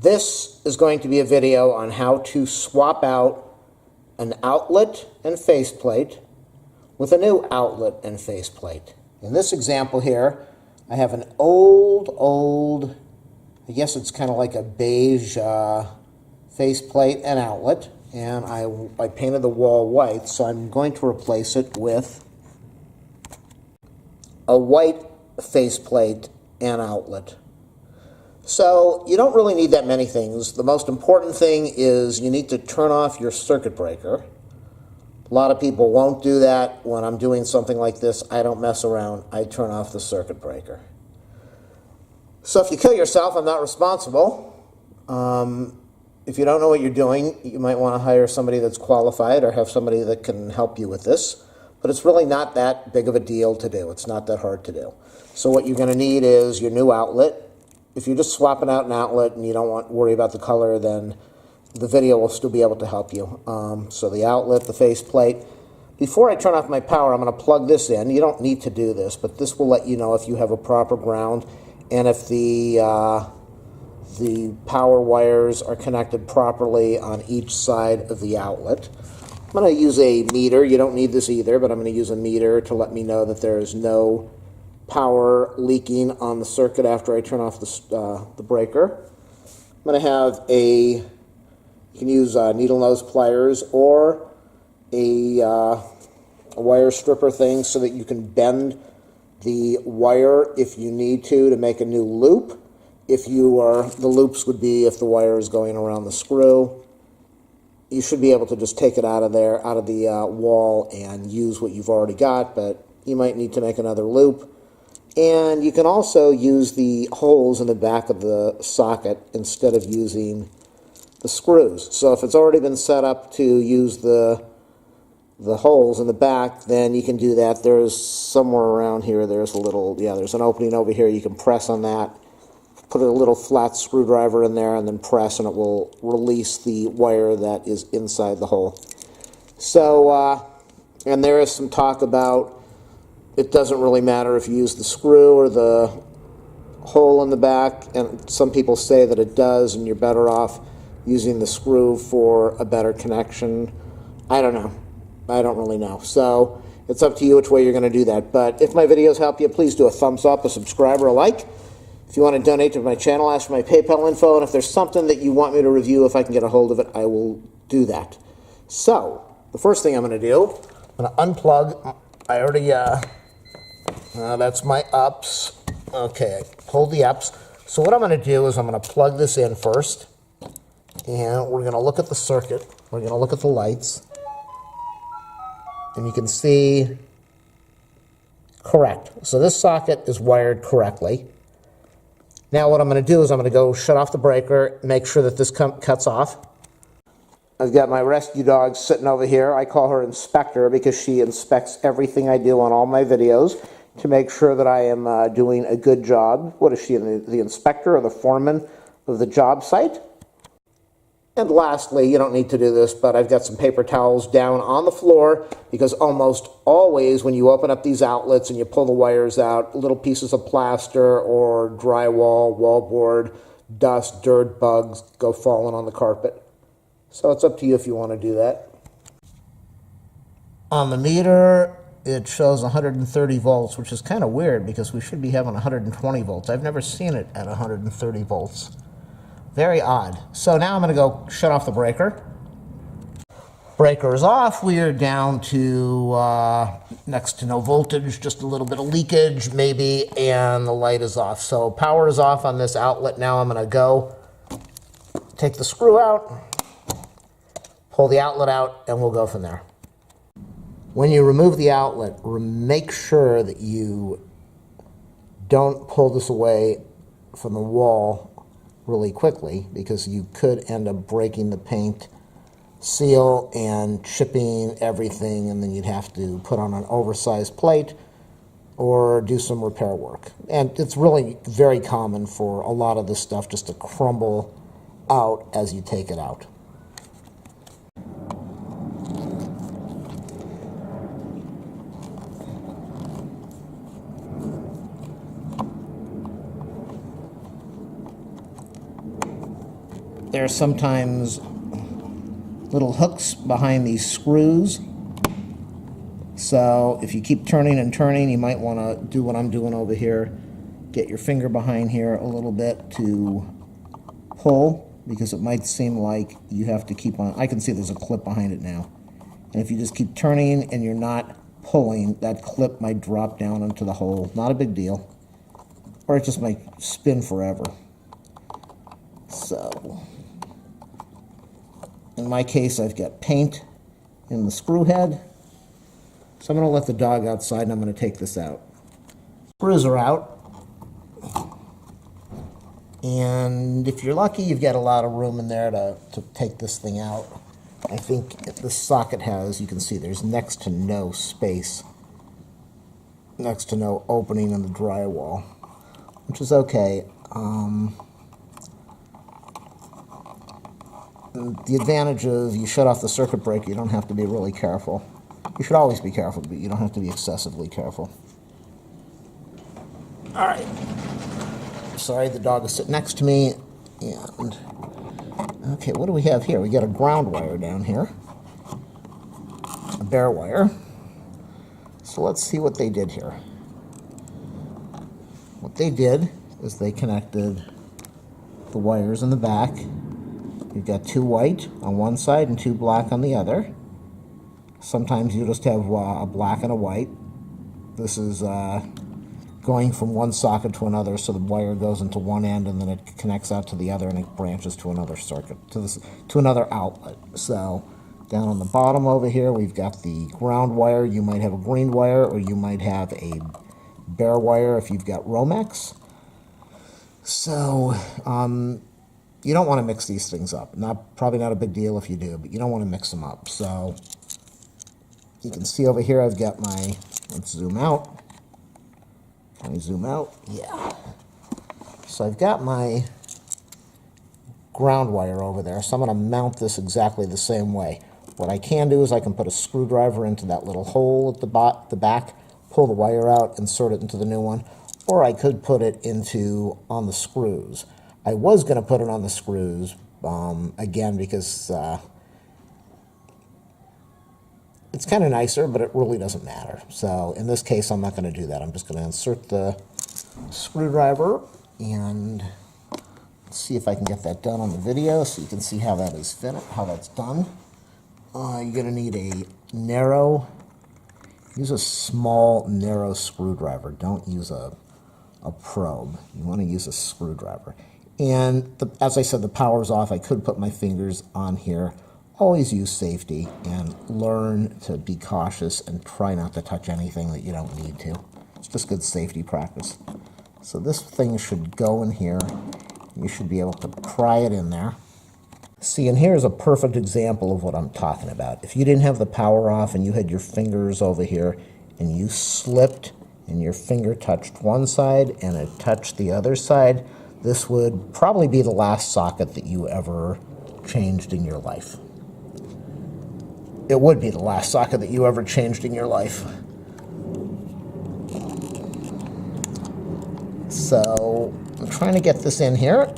This is going to be a video on how to swap out an outlet and faceplate with a new outlet and faceplate. In this example here, I have an old, I guess it's kind of like a beige faceplate and outlet, and I painted the wall white, so I'm going to replace it with a white faceplate and outlet. So you don't really need that many things. The most important thing is you need to turn off your circuit breaker. A lot of people won't do that. When I'm doing something like this, I don't mess around. I turn off the circuit breaker. So if you kill yourself, I'm not responsible. If you don't know what you're doing, you might want to hire somebody that's qualified or have somebody that can help you with this. But it's really not that big of a deal to do. It's not that hard to do. So what you're going to need is your new outlet. If you're just swapping out an outlet and you don't want to worry about the color, then the video will still be able to help you. So the outlet, the faceplate. Before I turn off my power, I'm going to plug this in. You don't need to do this, but this will let you know if you have a proper ground and if the power wires are connected properly on each side of the outlet. I'm going to use a meter. You don't need this either, but I'm going to use a meter to let me know that there is no power leaking on the circuit after I turn off the breaker. I'm going to have you can use needle nose pliers or a wire stripper thing so that you can bend the wire if you need to make a new loop. The loops would be if the wire is going around the screw. You should be able to just take it out of there, out of the wall, and use what you've already got, but you might need to make another loop. And you can also use the holes in the back of the socket instead of using the screws. So if it's already been set up to use the holes in the back, then you can do that. There's somewhere around here, there's an opening over here. You can press on that, put a little flat screwdriver in there, and then press, and it will release the wire that is inside the hole. So, and there is some talk about it doesn't really matter if you use the screw or the hole in the back, and some people say that it does, and you're better off using the screw for a better connection. I don't know. I don't really know. So it's up to you which way you're going to do that. But if my videos help you, please do a thumbs up, a subscribe, or a like. If you want to donate to my channel, ask for my PayPal info, and if there's something that you want me to review, if I can get a hold of it, I will do that. So the first thing I'm going to do, I'm going to unplug. I already, that's my ups. Okay, I pulled the ups. So what I'm going to do is I'm going to plug this in first, and we're going to look at the circuit. We're going to look at the lights, and you can see, correct. So this socket is wired correctly. Now what I'm going to do is I'm going to go shut off the breaker, make sure that this cuts off. I've got my rescue dog sitting over here. I call her Inspector because she inspects everything I do on all my videos to make sure that I am doing a good job. What is she, the inspector or the foreman of the job site? And lastly, you don't need to do this, but I've got some paper towels down on the floor because almost always when you open up these outlets and you pull the wires out, little pieces of plaster or drywall, wallboard, dust, dirt, bugs go falling on the carpet. So it's up to you if you want to do that. On the meter, it shows 130 volts, which is kind of weird because we should be having 120 volts. I've never seen it at 130 volts. Very odd. So now I'm going to go shut off the breaker. Breaker is off. We are down to next to no voltage, just a little bit of leakage maybe, and the light is off. So power is off on this outlet. Now I'm going to go take the screw out, pull the outlet out, and we'll go from there. When you remove the outlet, make sure that you don't pull this away from the wall really quickly because you could end up breaking the paint seal and chipping everything, and then you'd have to put on an oversized plate or do some repair work. And it's really very common for a lot of this stuff just to crumble out as you take it out. there are sometimes little hooks behind these screws. So if you keep turning and turning, you might want to do what I'm doing over here. Get your finger behind here a little bit to pull, because it might seem like you have to keep on. I can see there's a clip behind it now. And if you just keep turning and you're not pulling, that clip might drop down into the hole. Not a big deal. Or it just might spin forever. So, in my case, I've got paint in the screw head. So I'm going to let the dog outside and I'm going to take this out. Screws are out. And if you're lucky, you've got a lot of room in there to take this thing out. I think this socket has, you can see there's next to no space, next to no opening in the drywall, which is okay. The advantage of you shut off the circuit breaker, you don't have to be really careful. You should always be careful, but you don't have to be excessively careful. All right. Sorry, the dog is sitting next to me. And okay, what do we have here? We got a ground wire down here, a bare wire. So let's see what they did here. What they did is they connected the wires in the back. You've got 2 white on one side and 2 black on the other. Sometimes you just have a black and a white. This is going from one socket to another, so the wire goes into one end and then it connects out to the other and it branches to another circuit, to another outlet. So down on the bottom over here, we've got the ground wire. You might have a green wire, or you might have a bare wire if you've got Romex. So you don't want to mix these things up. Probably not a big deal if you do, but you don't want to mix them up. So you can see over here I've got my, let's zoom out. Can I zoom out? Yeah. So I've got my ground wire over there, so I'm going to mount this exactly the same way. What I can do is I can put a screwdriver into that little hole at the back, pull the wire out, insert it into the new one, or I could put it on the screws. I was going to put it on the screws, again, because it's kind of nicer, but it really doesn't matter. So in this case, I'm not going to do that. I'm just going to insert the screwdriver and see if I can get that done on the video so you can see how that is finished, how that's done. You're going to need use a small, narrow screwdriver. Don't use a probe. You want to use a screwdriver. And as I said, the power's off. I could put my fingers on here. Always use safety and learn to be cautious and try not to touch anything that you don't need to. It's just good safety practice. So this thing should go in here. You should be able to pry it in there. See, and here's a perfect example of what I'm talking about. If you didn't have the power off and you had your fingers over here and you slipped and your finger touched one side and it touched the other side, this would probably be the last socket that you ever changed in your life. It would be the last socket that you ever changed in your life. So I'm trying to get this in here.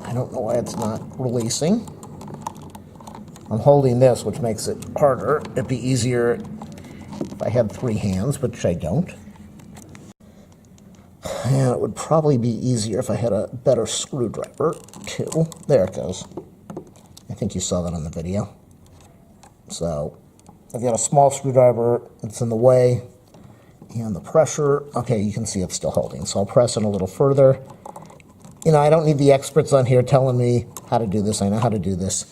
I don't know why it's not releasing. I'm holding this, which makes it harder. It'd be easier if I had 3 hands, which I don't. And it would probably be easier if I had a better screwdriver, too. There it goes. I think you saw that on the video. So I've got a small screwdriver. It's in the way. And the pressure, okay, you can see it's still holding. So I'll press it a little further. You know, I don't need the experts on here telling me how to do this. I know how to do this.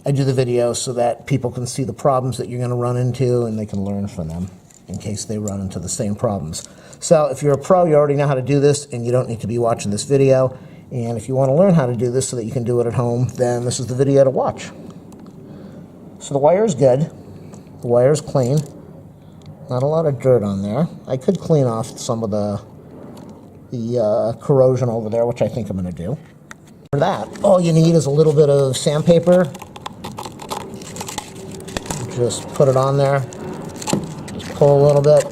I do the video so that people can see the problems that you're going to run into and they can learn from them in case they run into the same problems. So if you're a pro, you already know how to do this and you don't need to be watching this video. And if you want to learn how to do this so that you can do it at home, then this is the video to watch. So the wire is good. The wire is clean. Not a lot of dirt on there. I could clean off some of the corrosion over there, which I think I'm going to do. For that, all you need is a little bit of sandpaper. Just put it on there. Just pull a little bit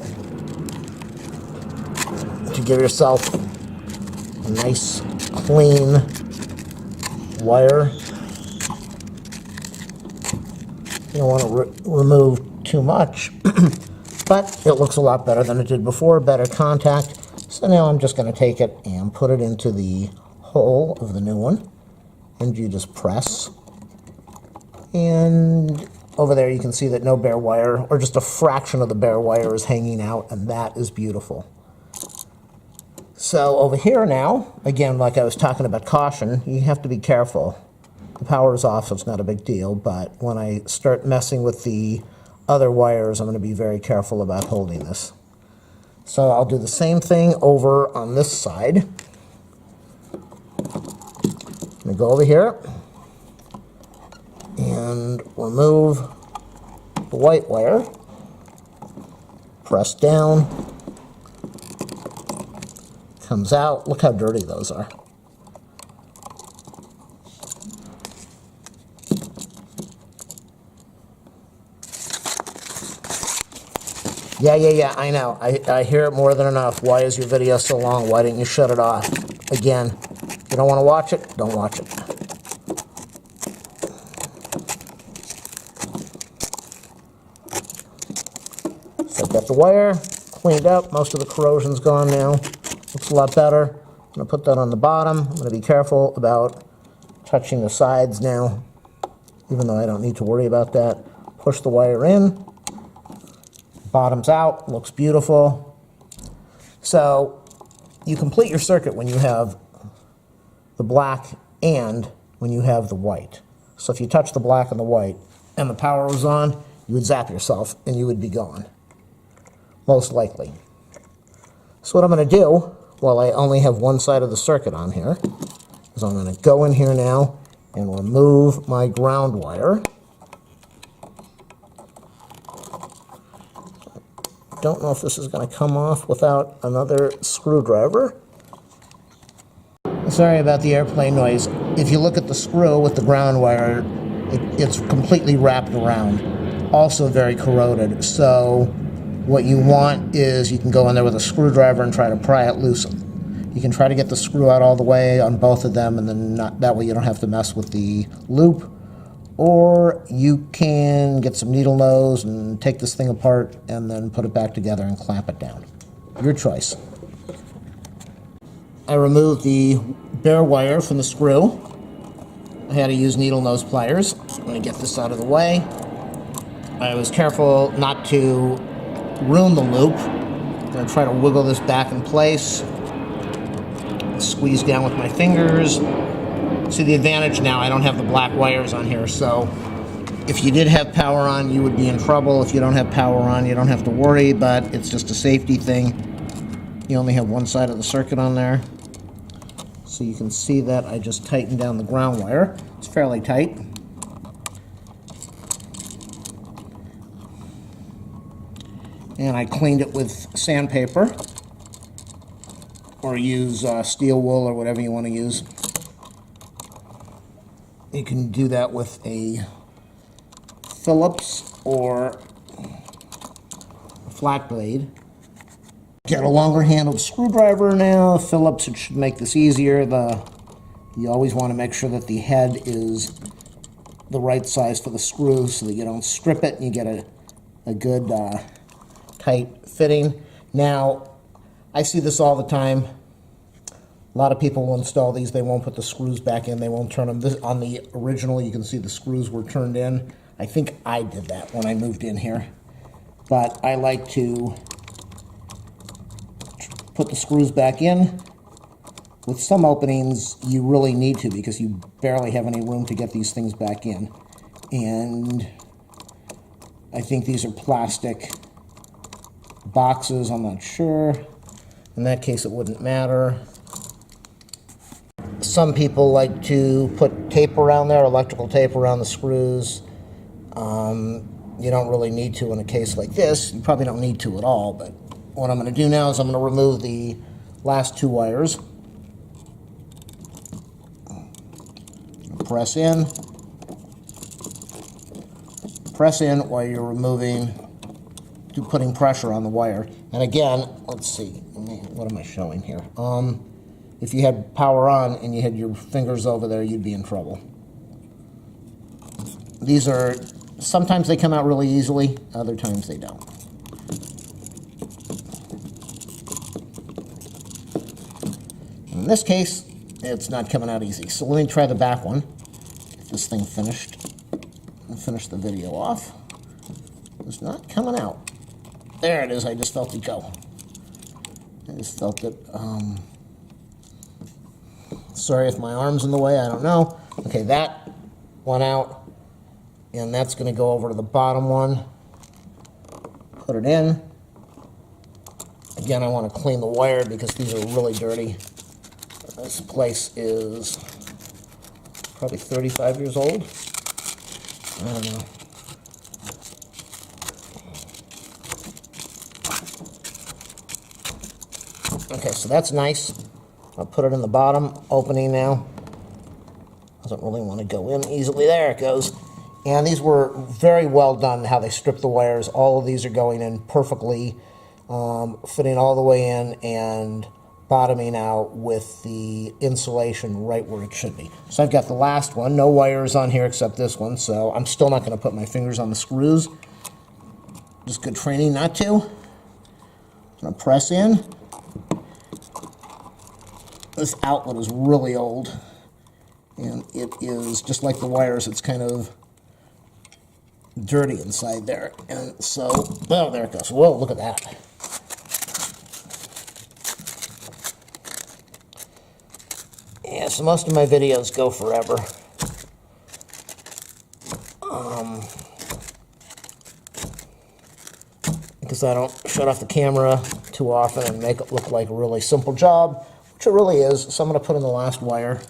to give yourself a nice clean wire. You don't want to remove too much, but it looks a lot better than it did before, better contact. So now I'm just going to take it and put it into the hole of the new one, and you just press. And over there you can see that no bare wire, or just a fraction of the bare wire, is hanging out, and that is beautiful. So over here now, again, like I was talking about caution, you have to be careful. The power is off, so it's not a big deal, but when I start messing with the other wires, I'm going to be very careful about holding this. So I'll do the same thing over on this side. I'm going to go over here and remove the white wire, press down, comes out. Look how dirty those are. Yeah, I know. I hear it more than enough. Why is your video so long? Why didn't you shut it off? Again, if you don't want to watch it, don't watch it. So I've got the wire cleaned up. Most of the corrosion's gone now. Looks a lot better. I'm going to put that on the bottom. I'm going to be careful about touching the sides now, even though I don't need to worry about that. Push the wire in. Bottoms out, looks beautiful. So you complete your circuit when you have the black and when you have the white. So if you touch the black and the white and the power was on, you would zap yourself and you would be gone, most likely. So what I'm going to do, while I only have one side of the circuit on here, is I'm going to go in here now and remove my ground wire. Don't know if this is going to come off without another screwdriver. Sorry about the airplane noise. If you look at the screw with the ground wire, it's completely wrapped around. Also very corroded. So what you want is you can go in there with a screwdriver and try to pry it loose. You can try to get the screw out all the way on both of them, and then that way you don't have to mess with the loop. Or you can get some needle nose and take this thing apart and then put it back together and clamp it down. Your choice. I removed the bare wire from the screw. I had to use needle nose pliers. I'm going to get this out of the way. I was careful not to ruin the loop. I'm going to try to wiggle this back in place. Squeeze down with my fingers. See, the advantage now, I don't have the black wires on here, so if you did have power on, you would be in trouble. If you don't have power on, you don't have to worry, but it's just a safety thing. You only have one side of the circuit on there. So you can see that I just tightened down the ground wire. It's fairly tight. And I cleaned it with sandpaper, or use steel wool or whatever you want to use. You can do that with a Phillips or a flat blade. Get a longer handled screwdriver now. Phillips, it should make this easier. You always want to make sure that the head is the right size for the screw so that you don't strip it and you get a good tight fitting. Now, I see this all the time. A lot of people will install these. They won't put the screws back in. They won't turn them. This, on the original, you can see the screws were turned in. I think I did that when I moved in here. But I like to put the screws back in. With some openings, you really need to because you barely have any room to get these things back in. And I think these are plastic boxes. I'm not sure. In that case, it wouldn't matter. Some people like to put tape around there, electrical tape around the screws. You don't really need to in a case like this. You probably don't need to at all, but what I'm going to do now is I'm going to remove the last two wires. Press in while you're putting pressure on the wire. And again, let's see, what am I showing here? if you had power on and you had your fingers over there, you'd be in trouble. These are, sometimes they come out really easily, other times they don't. In this case, it's not coming out easy. So let me try the back one. Get this thing finished and finish the video off. It's not coming out. There it is. I just felt it go. I just felt it. Sorry if my arm's in the way. I don't know. Okay, that went out. And that's going to go over to the bottom one. Put it in. Again, I want to clean the wire because these are really dirty. This place is probably 35 years old. I don't know. Okay, so that's nice. I'll put it in the bottom opening now. Doesn't really want to go in easily. There it goes. And these were very well done, how they stripped the wires. All of these are going in perfectly, fitting all the way in and bottoming out with the insulation right where it should be. So I've got the last one. No wires on here except this one, so I'm still not going to put my fingers on the screws. Just good training not to. I'm going to press in. This outlet is really old, and it is just like the wires. It's kind of dirty inside there, and so, oh, there it goes. Whoa, look at that. Yeah, so most of my videos go forever. Because I don't shut off the camera too often and make it look like a really simple job, which it really is. So I'm going to put in the last wire.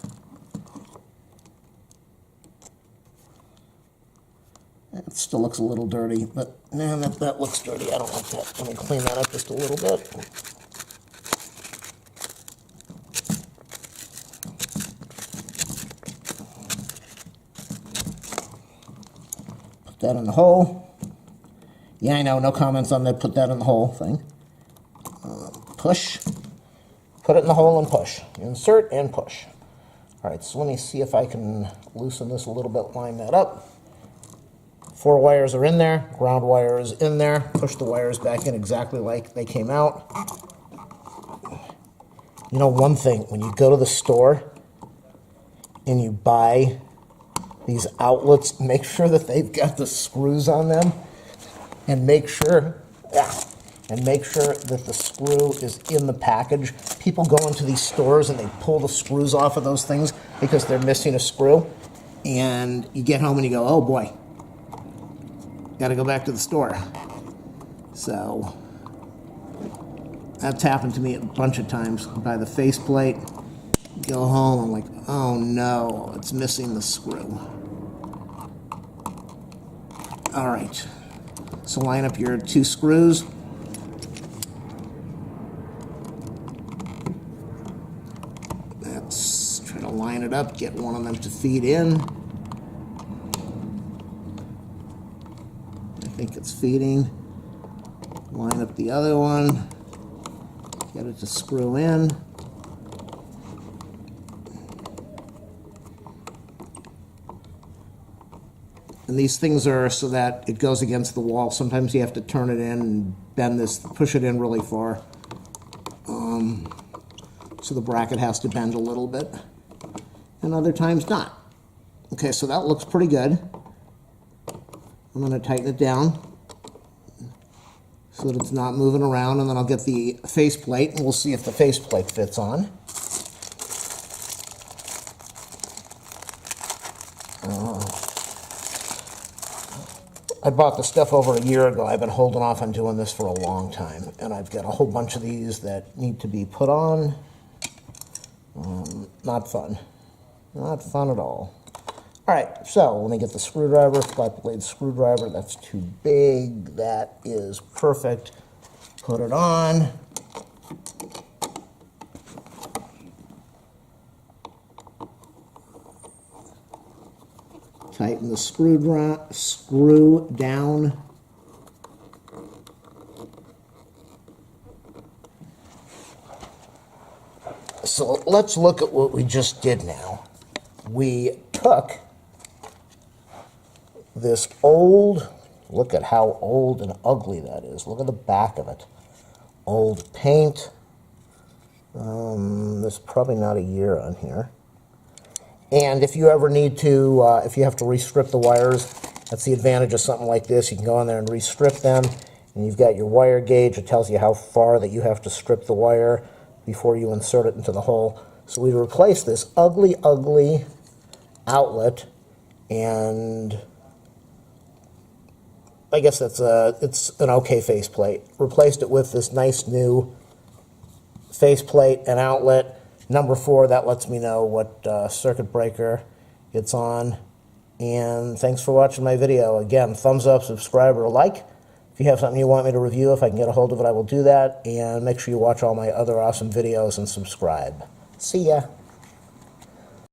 It still looks a little dirty, but man, that looks dirty. I don't like that. Let me clean that up just a little bit. Put that in the hole. Yeah, I know, no comments on that. Put that in the hole thing. Push. Put it in the hole and push. Insert and push. All right, so let me see if I can loosen this a little bit, line that up. 4 wires are in there, ground wire is in there. Push the wires back in exactly like they came out. You know, one thing, when you go to the store and you buy these outlets, make sure that they've got the screws on them, and make sure that the screw is in the package. People go into these stores and they pull the screws off of those things because they're missing a screw, and you get home and you go, oh boy, got to go back to the store. So that's happened to me a bunch of times. Buy the faceplate, go home, I'm like, oh no, it's missing the screw. All right, so line up your 2 screws. Let's try to line it up, get one of them to feed in. I think it's feeding. Line up the other one, get it to screw in. And these things are so that it goes against the wall. Sometimes you have to turn it in and bend this, push it in really far. So the bracket has to bend a little bit. And other times not. Okay, so that looks pretty good. I'm going to tighten it down so that it's not moving around, and then I'll get the faceplate and we'll see if the faceplate fits on. I bought the stuff over a year ago. I've been holding off on doing this for a long time, and I've got a whole bunch of these that need to be put on. Not fun. Not fun at all. All right, so let me get the screwdriver, flat blade screwdriver. That's too big. That is perfect. Put it on. Tighten the screw down. so let's look at what we just did now. We took this old, look at how old and ugly that is. Look at the back of it. Old paint. There's probably not a year on here. And if you ever need to, if you have to restrip the wires, that's the advantage of something like this. You can go in there and restrip them, and you've got your wire gauge. It tells you how far that you have to strip the wire before you insert it into the hole. So we replaced this ugly, ugly outlet, and I guess it's an okay faceplate. Replaced it with this nice new faceplate and outlet. Number 4, that lets me know what circuit breaker it's on. And thanks for watching my video. Again, thumbs up, subscribe, or like. If you have something you want me to review, if I can get a hold of it, I will do that. And make sure you watch all my other awesome videos and subscribe. See ya.